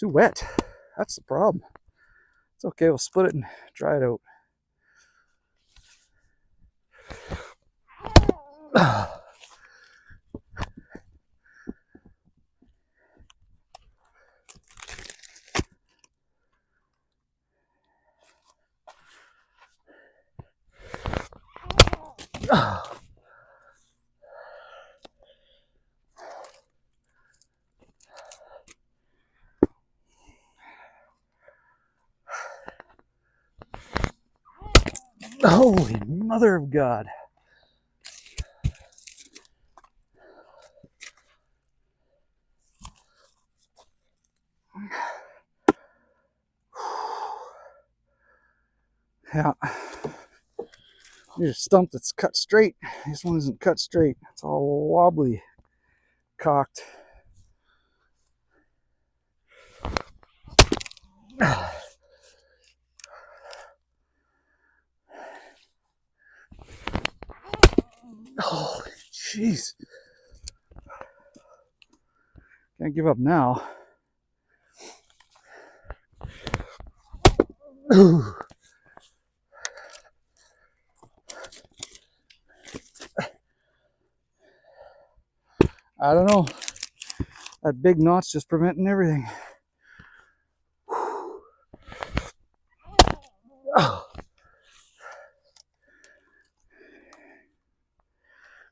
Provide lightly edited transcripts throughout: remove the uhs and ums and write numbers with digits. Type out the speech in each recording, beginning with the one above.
too wet. That's the problem. It's okay, we'll split it and dry it out. Holy mother of God. Yeah. Here's a stump that's cut straight. This one isn't cut straight. It's all wobbly, cocked. Oh, jeez. Can't give up now. I don't know. That big knot's just preventing everything.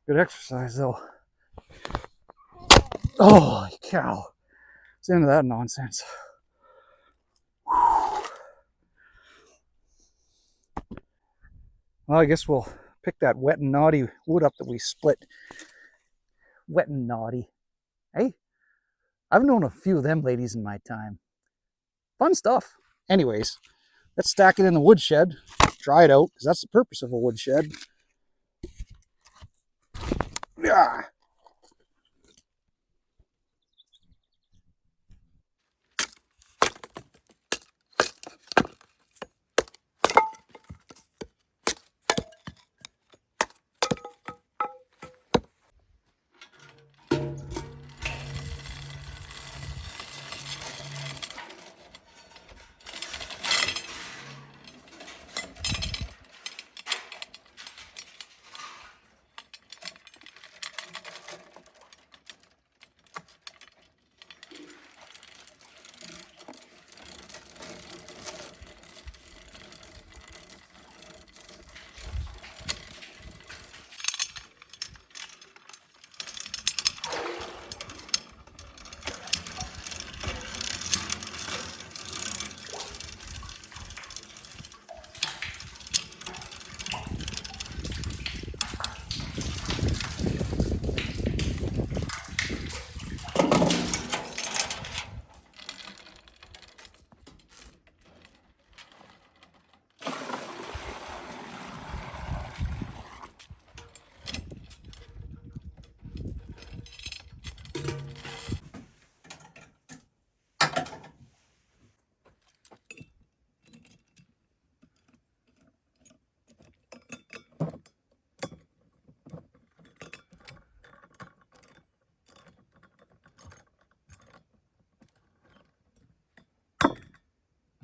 Good exercise though. Holy cow. It's the end of that nonsense. Well, I guess we'll pick that wet and naughty wood up that we split. Wet and naughty. Hey, I've known a few of them ladies in my time. Fun stuff. Anyways, let's stack it in the woodshed, dry it out, because that's the purpose of a woodshed. Yeah.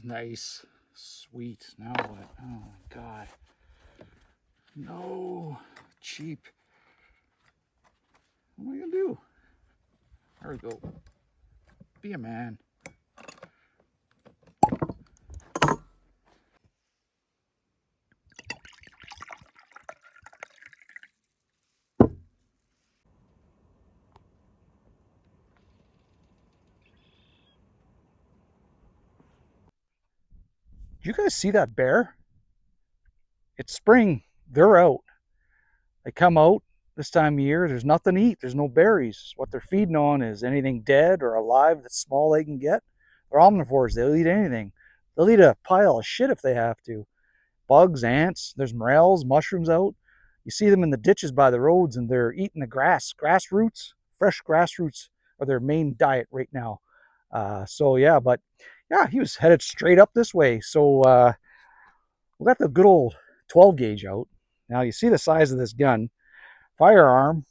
Nice. Sweet. Now what? Oh my God. No. Cheap. What am I going to do? There we go. Be a man. Did you guys see that bear? It's spring. They're out. They come out this time of year. There's nothing to eat. There's no berries. What they're feeding on is anything dead or alive that's small they can get. They're omnivores. They'll eat anything. They'll eat a pile of shit if they have to. Bugs, ants, there's morels, mushrooms out. You see them in the ditches by the roads and they're eating the grass roots. Fresh grass roots are their main diet right now. So yeah, but yeah, he was headed straight up this way. So we got the good old 12 gauge out. Now you see the size of this gun. Firearm.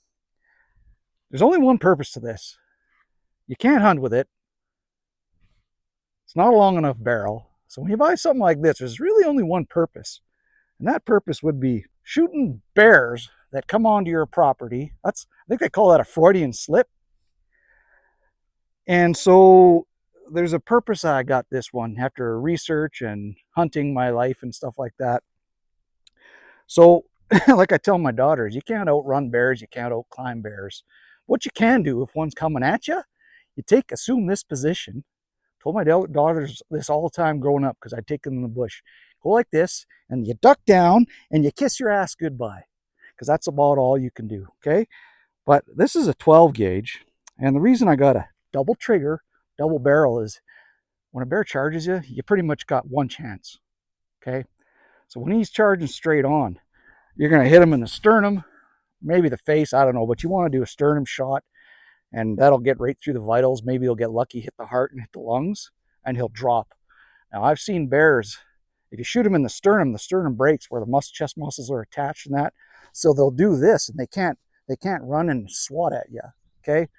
There's only one purpose to this. You can't hunt with it. It's not a long enough barrel. So when you buy something like this, there's really only one purpose. And that purpose would be shooting bears that come onto your property. I think they call that a Freudian slip. And so there's a purpose I got this one after research and hunting my life and stuff like that. So, like I tell my daughters, you can't outrun bears, you can't outclimb bears. What you can do if one's coming at you, assume this position. Told my daughters this all the time growing up because I'd take them in the bush. Go like this, and you duck down and you kiss your ass goodbye, because that's about all you can do, okay? But this is a 12 gauge, and the reason I got a double trigger, double barrel is when a bear charges you, you pretty much got one chance, okay? So when he's charging straight on, you're going to hit him in the sternum, maybe the face, I don't know, but you want to do a sternum shot, and that'll get right through the vitals. Maybe he'll get lucky, hit the heart and hit the lungs, and he'll drop. Now, I've seen bears, if you shoot him in the sternum breaks where the chest muscles are attached and that, so they'll do this, and they can't run and swat at you, okay?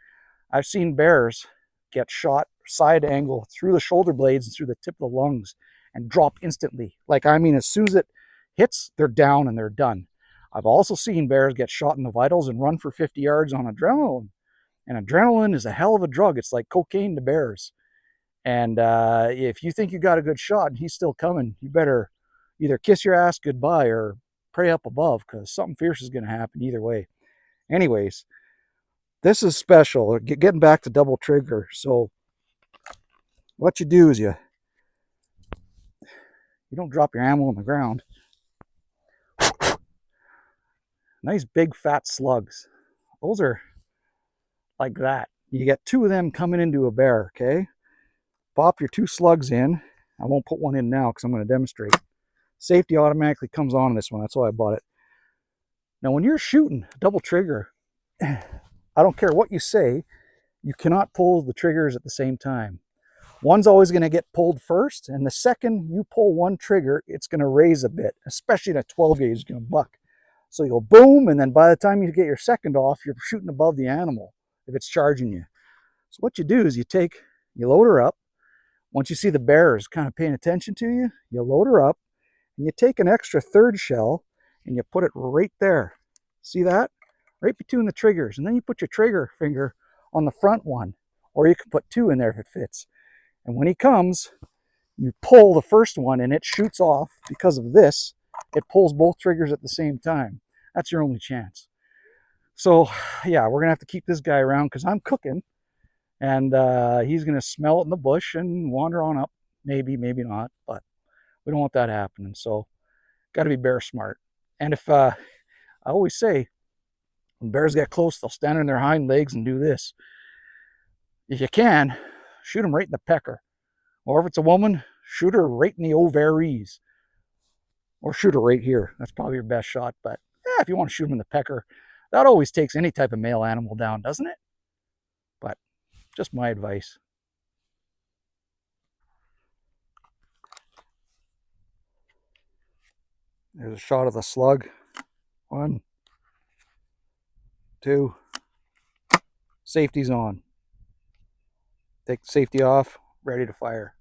I've seen bears get shot side angle through the shoulder blades and through the tip of the lungs and drop instantly. Like, I mean, as soon as it hits, they're down and they're done. I've also seen bears get shot in the vitals and run for 50 yards on adrenaline. And adrenaline is a hell of a drug. It's like cocaine to bears. And if you think you got a good shot and he's still coming, you better either kiss your ass goodbye or pray up above, because something fierce is going to happen either way. Anyways, this is special. Getting back to double trigger. So what you do is you don't drop your ammo on the ground. Nice big fat slugs. Those are like that. You get two of them coming into a bear, okay? Pop your two slugs in. I won't put one in now because I'm going to demonstrate. Safety automatically comes on this one. That's why I bought it. Now, when you're shooting double trigger, I don't care what you say, you cannot pull the triggers at the same time. One's always going to get pulled first, and the second you pull one trigger, it's going to raise a bit, especially in a 12 gauge, it's going to buck. So you go boom, and then by the time you get your second off, you're shooting above the animal if it's charging you. So what you do is you load her up. Once you see the bear is kind of paying attention to you, you load her up, and you take an extra third shell, and you put it right there. See that? Right between the triggers. And then you put your trigger finger on the front one, or you can put two in there if it fits. And when he comes, you pull the first one, and it shoots off. Because of this, it pulls both triggers at the same time. That's your only chance. So, yeah, we're going to have to keep this guy around because I'm cooking. And he's going to smell it in the bush and wander on up. Maybe, maybe not. But we don't want that happening. So, got to be bear smart. And if, I always say, when bears get close, they'll stand on their hind legs and do this. If you can, shoot them right in the pecker. Or if it's a woman, shoot her right in the ovaries. Or shoot her right here. That's probably your best shot. But yeah, if you want to shoot them in the pecker, that always takes any type of male animal down, doesn't it? But just my advice. There's a shot of the slug. 1, 2. Safety's on. Take the safety off. Ready to fire.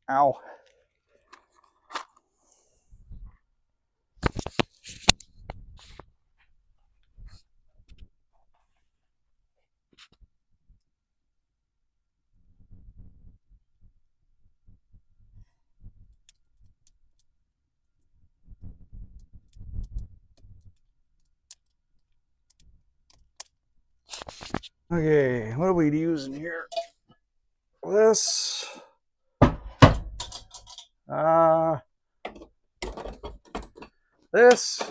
Ow. Okay, what are we using here? This. This.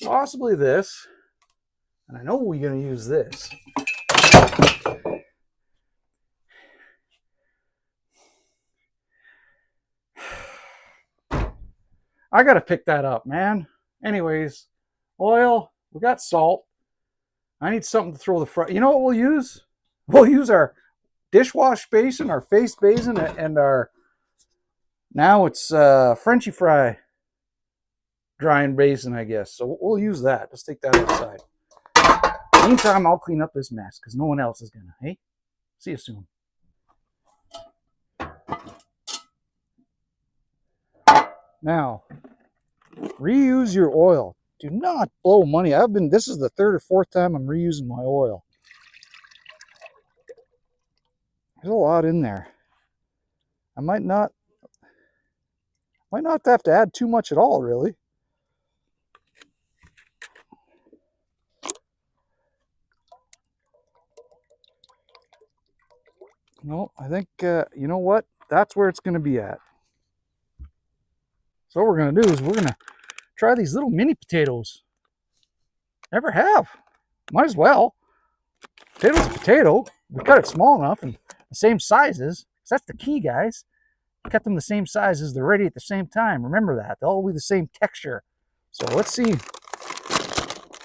Possibly this. And I know we're going to use this. I got to pick that up, man. Anyways, oil. We got salt. I need something to throw the fry. You know what we'll use? We'll use our dishwash basin, our face basin, and our, now it's Frenchy fry drying basin, I guess. So we'll use that. Let's take that outside. Meantime, I'll clean up this mess because no one else is gonna. Hey, see you soon. Now, reuse your oil. Do not blow money. This is the third or fourth time I'm reusing my oil. There's a lot in there. I might not have to add too much at all, really. No, I think, you know what? That's where it's going to be at. So what we're going to do is we're going to try these little mini potatoes. Never have. Might as well. Potato's a potato. We cut it small enough and the same sizes. That's the key, guys. Cut them the same sizes. They're ready at the same time. Remember that. They'll all be the same texture. So let's see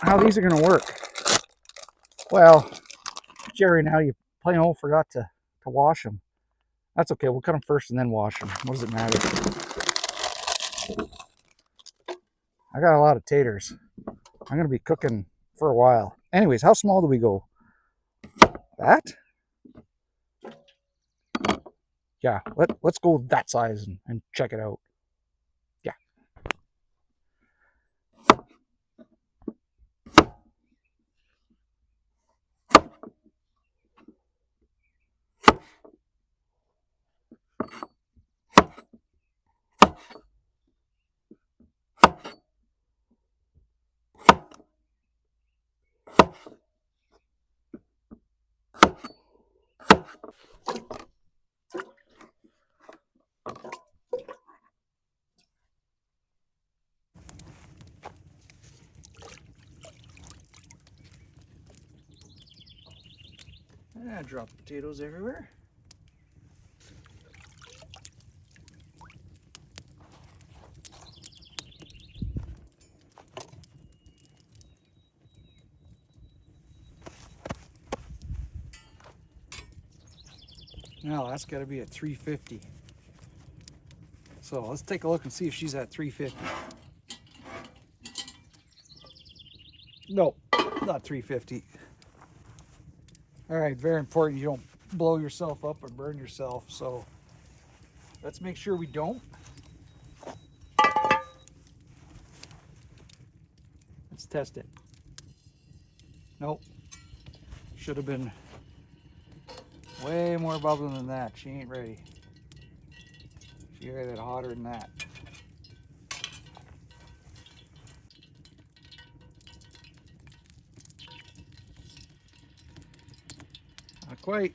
how these are going to work. Well, Jerry, now you plain old forgot to wash them. That's okay. We'll cut them first and then wash them. What does it matter? I got a lot of taters. I'm going to be cooking for a while. Anyways, how small do we go? That? Yeah, let's go that size and check it out. Yeah. I dropped potatoes everywhere. Now that's got to be at 350. So let's take a look and see if she's at 350. No, not 350. All right, very important you don't blow yourself up or burn yourself. So let's make sure we don't. Let's test it. Nope. Should have been way more bubbling than that. She ain't ready. She got it hotter than that. Not quite.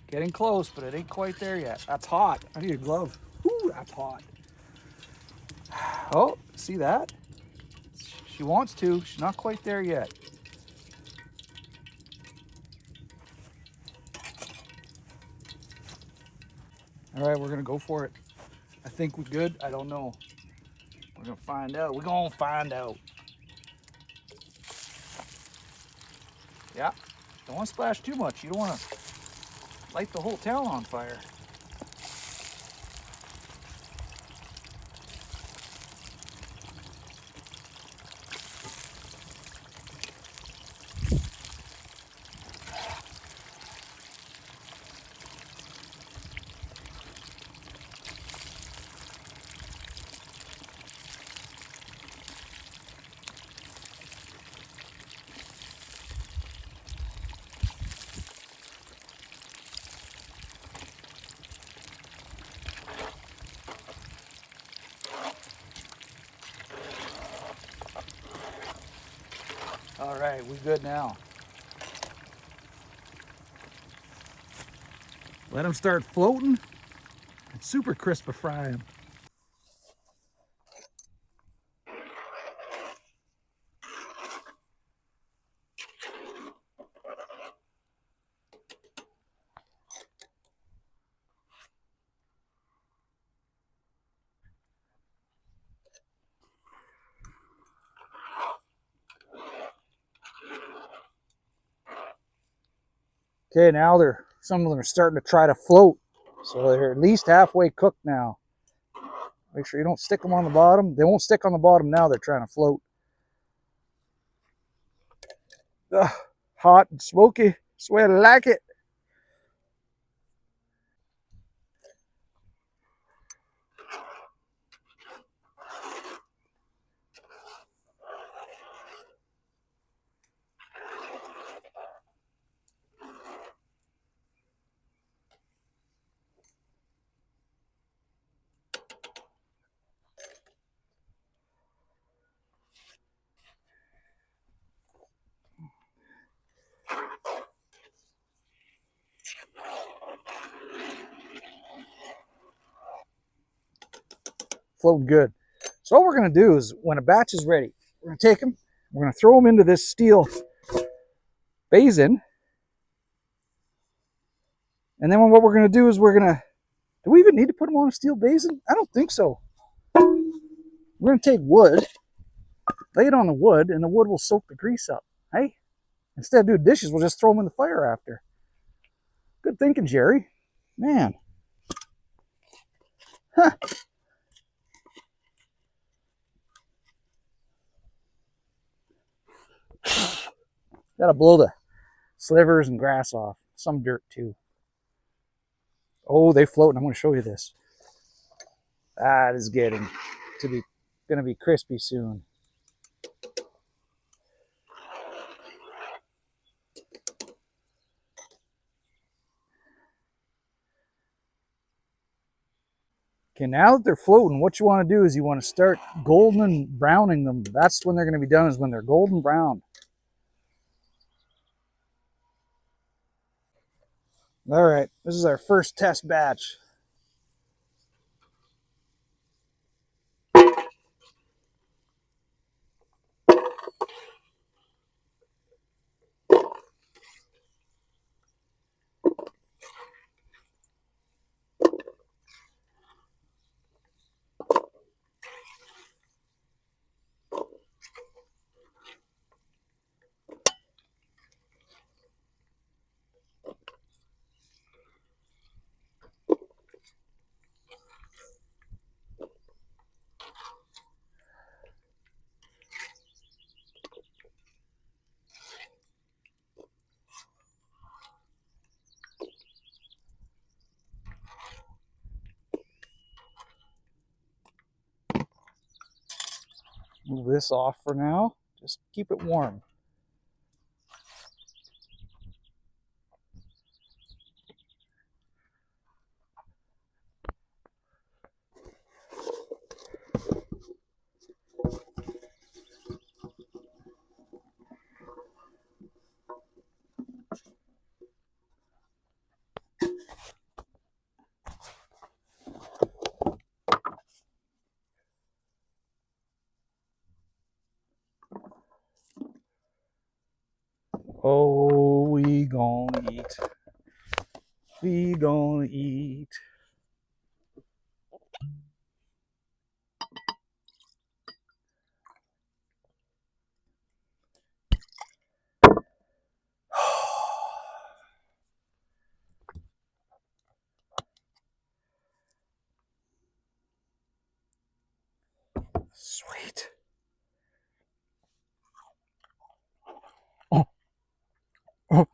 Getting close, but it ain't quite there yet. That's hot. I need a glove. Ooh, that's hot. Oh, see that? She wants to. She's not quite there yet. All right, we're gonna go for it. I think we're good. I don't know. We're gonna find out. We're gonna find out. Yeah. Don't want to splash too much. You don't want to light the whole town on fire. All right, we good now. Let them start floating. It's super crisp to fry them. Okay, now they're Some of them are starting to try to float. So they're at least halfway cooked now. Make sure you don't stick them on the bottom. They won't stick on the bottom now. They're trying to float. Ugh, hot and smoky. That's the way I like it. Floating good. So what we're going to do is when a batch is ready, we're going to take them, we're going to throw them into this steel basin. And then what we're going to do is we're going to, do we even need to put them on a steel basin? I don't think so. We're going to take wood, lay it on the wood, and the wood will soak the grease up. Hey, instead of doing dishes, we'll just throw them in the fire after. Good thinking, Jerry. Man. Huh. Gotta blow the slivers and grass off. Some dirt too. Oh, they float, and I'm going to show you this. That is getting to be going to be crispy soon. Okay, now that they're floating, what you want to do is you want to start golden browning them. That's when they're going to be done, is when they're golden brown. All right, this is our first test batch. Move this off for now. Just keep it warm. Oh, we gonna eat. We gonna eat. Sweet. Oh, oh.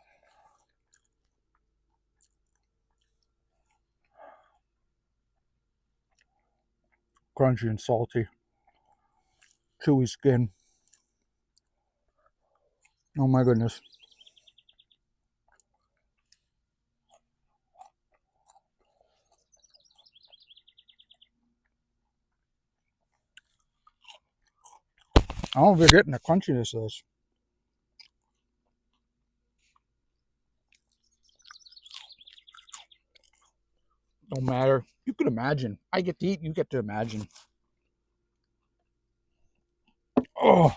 Crunchy and salty. Chewy skin. Oh my goodness. I don't know if you're getting the crunchiness of this. Don't matter. You could imagine. I get to eat, you get to imagine. Oh.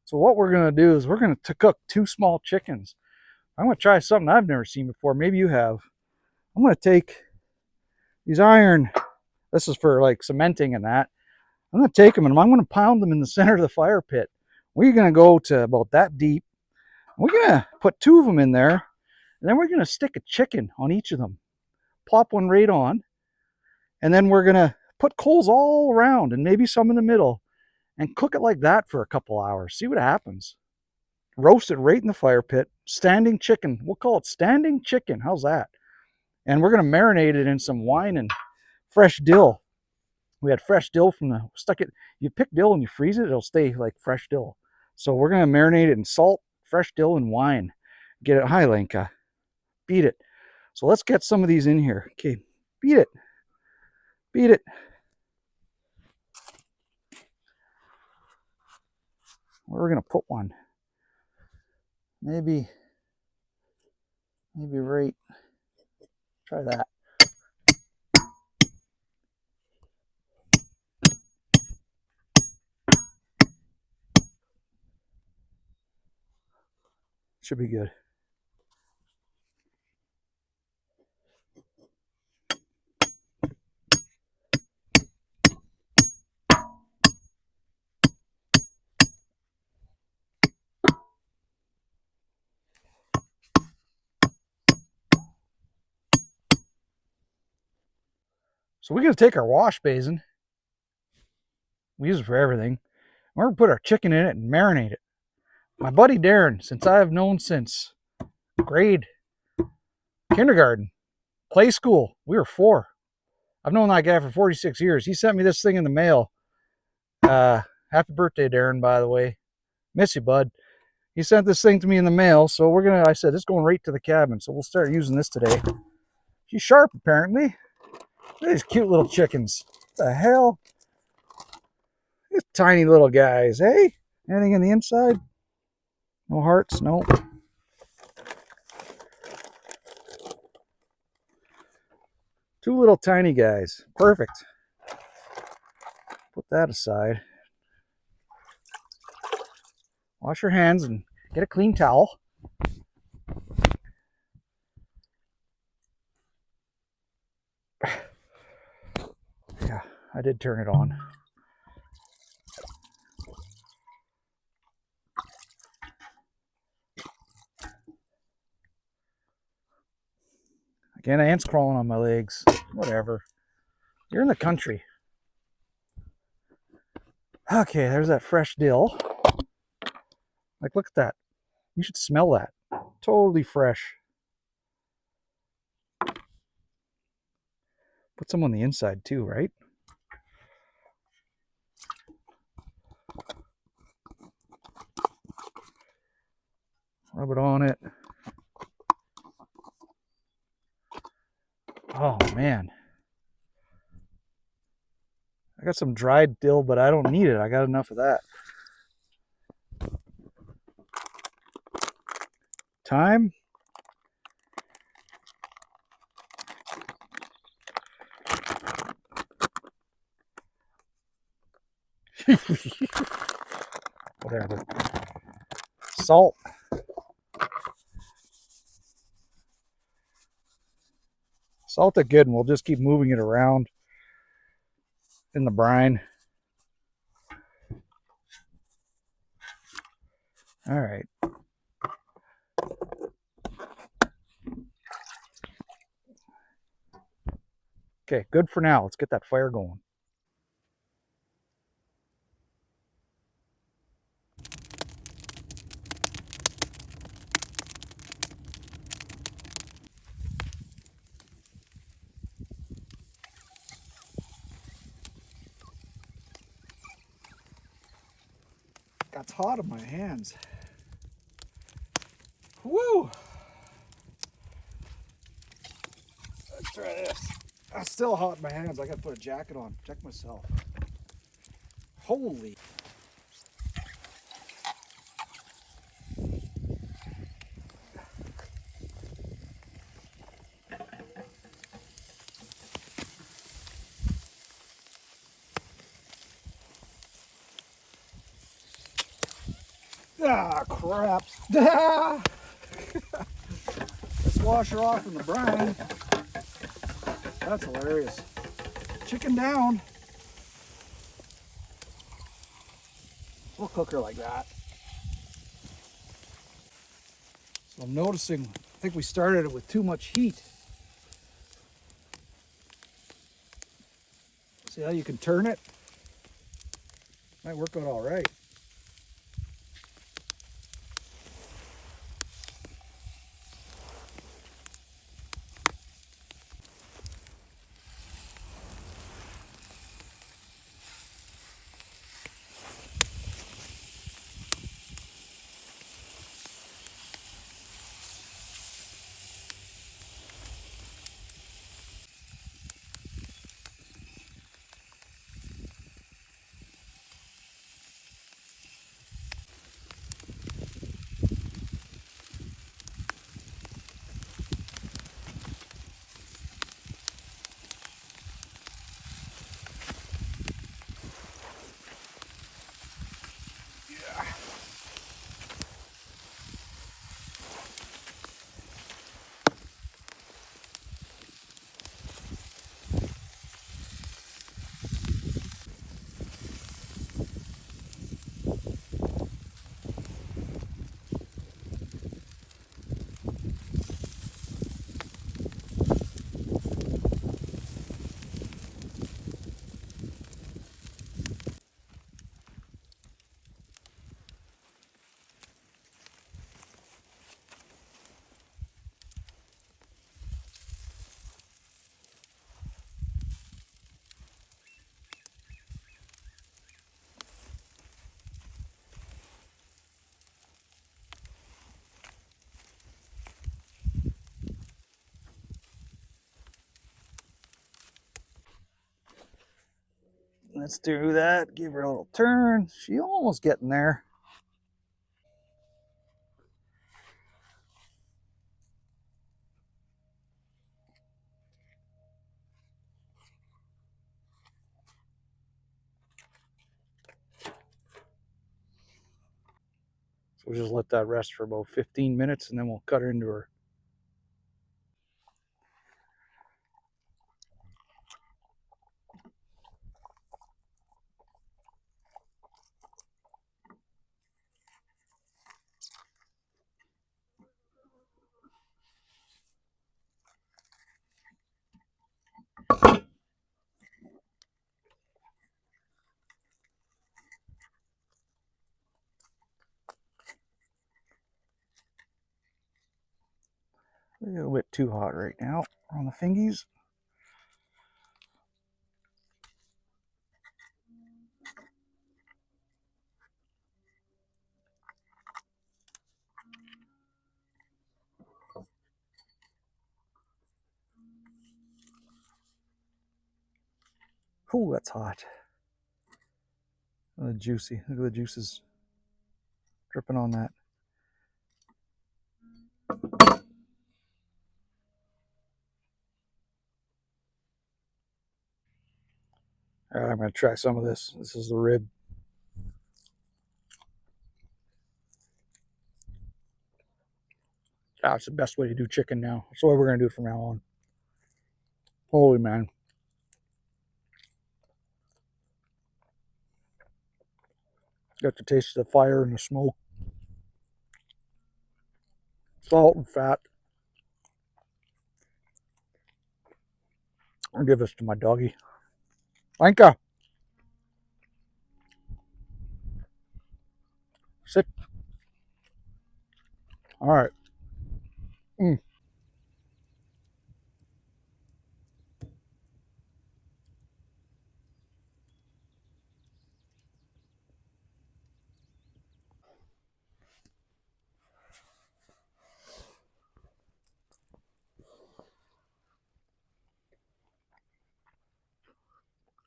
So what we're going to do is we're going to cook 2 small chickens. I'm going to try something I've never seen before. Maybe you have. I'm going to take these iron This is for like cementing and that. I'm going to take them and I'm going to pound them in the center of the fire pit. We're going to go to about that deep. We're going to put 2 of them in there, and then we're going to stick a chicken on each of them. Plop one right on, and then we're going to put coals all around and maybe some in the middle and cook it like that for a couple hours. See what happens. Roast it right in the fire pit. Standing chicken. We'll call it standing chicken. How's that? And we're going to marinate it in some wine and fresh dill. We had fresh dill from the, stuck it, you pick dill and you freeze it, it'll stay like fresh dill. So we're going to marinate it in salt, fresh dill, and wine. Get it, hi Lenka, beat it. So let's get some of these in here. Okay, beat it, beat it. Where we're going to put one? Maybe right, try that. Should be good. So we're going to take our wash basin. We use it for everything. We're going to put our chicken in it and marinate it. My buddy Darren, since I have known since grade, kindergarten, play school, we were 4. I've known that guy for 46 years. He sent me this thing in the mail. Happy birthday, Darren, by the way. Miss you, bud. He sent this thing to me in the mail, so I said, it's going right to the cabin, so we'll start using this today. She's sharp, apparently. Look at these cute little chickens. What the hell? These tiny little guys, hey? Anything in the inside? No hearts? No. Two little tiny guys. Perfect. Put that aside. Wash your hands and get a clean towel. Yeah, I did turn it on. Again, ants crawling on my legs. Whatever. You're in the country. Okay, there's that fresh dill. Like, look at that. You should smell that. Totally fresh. Put some on the inside too, right? Rub it on it. Oh, man. I got some dried dill, but I don't need it. I got enough of that. Time. Whatever. Salt. Salt it good, and we'll just keep moving it around in the brine. All right. Okay, good for now. Let's get that fire going. Got hot on my hands. Woo! Let's try this. I'm still hot in my hands. I gotta put a jacket on. Protect myself. Holy. Ah, crap. Let's wash her off in the brine. That's hilarious. chicken down. We'll cook her like that. So I'm noticing, I think we started it with too much heat. See how you can turn it? Might work out all right. Let's do that. Give her a little turn. She's almost getting there. So we'll just let that rest for about 15 minutes and then we'll cut her into her. A little bit too hot right now on the fingies. Oh, that's hot. Juicy. Look at the juices dripping on that. All right, I'm going to try some of this. This is the rib. It's the best way to do chicken now. That's the way we're going to do it from now on. Holy man. Got the taste of the fire and the smoke. Salt and fat. I'll give this to my doggy. Lanka. Sit. All right.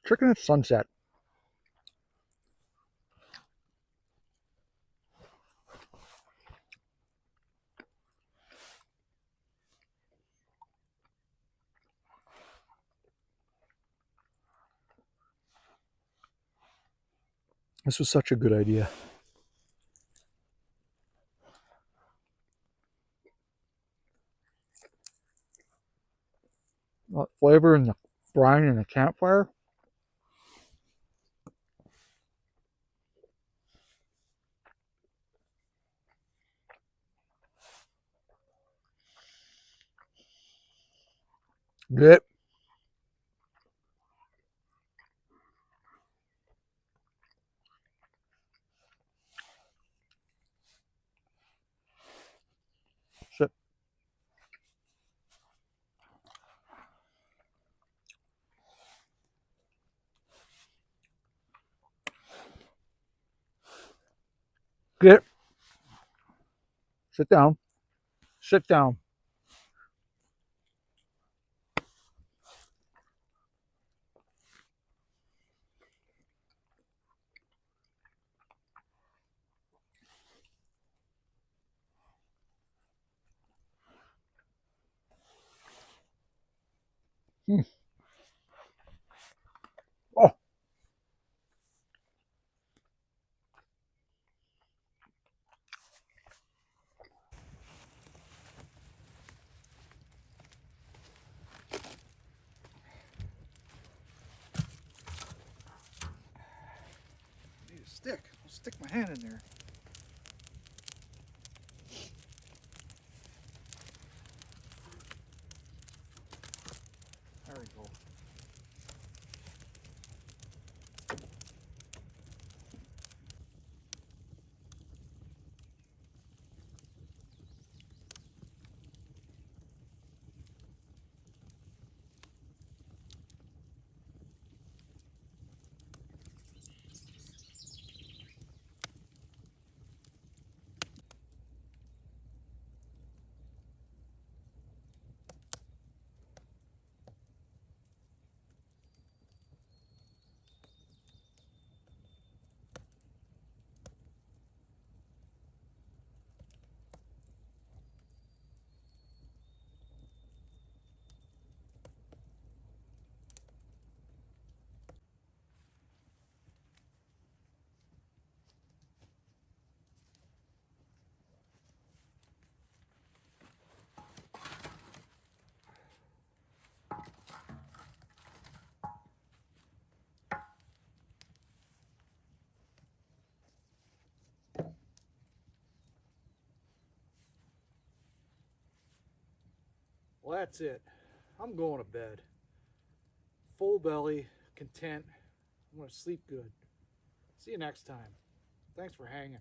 Chicken at sunset. This was such a good idea. Flavor and the brine in a campfire. Good. Sit. Good. Sit down. Sit down. Hmm. Oh, I need a stick. I'll stick my hand in there. There we go. Well, that's it. I'm going to bed. Full belly, content. I'm going to sleep good. See you next time. Thanks for hanging.